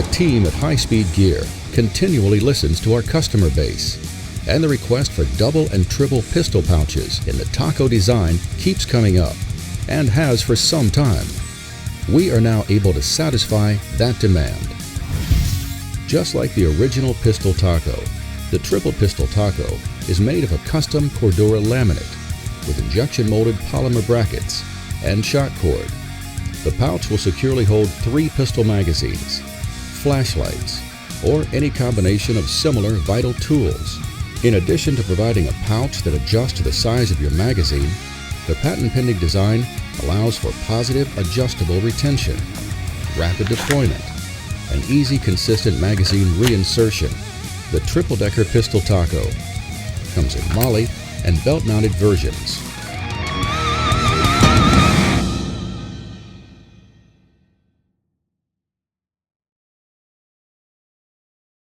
The team at High Speed Gear continually listens to our customer base, and the request for double and triple pistol pouches in the Taco design keeps coming up, and has for some time. We are now able to satisfy that demand. Just like the original Pistol Taco, the Triple Pistol Taco is made of a custom Cordura laminate with injection molded polymer brackets and shock cord. The pouch will securely hold 3 pistol magazines, flashlights, or any combination of similar vital tools. In addition to providing a pouch that adjusts to the size of your magazine, the patent-pending design allows for positive adjustable retention, rapid deployment, and easy consistent magazine reinsertion. The triple-decker Pistol Taco comes in MOLLE and belt-mounted versions.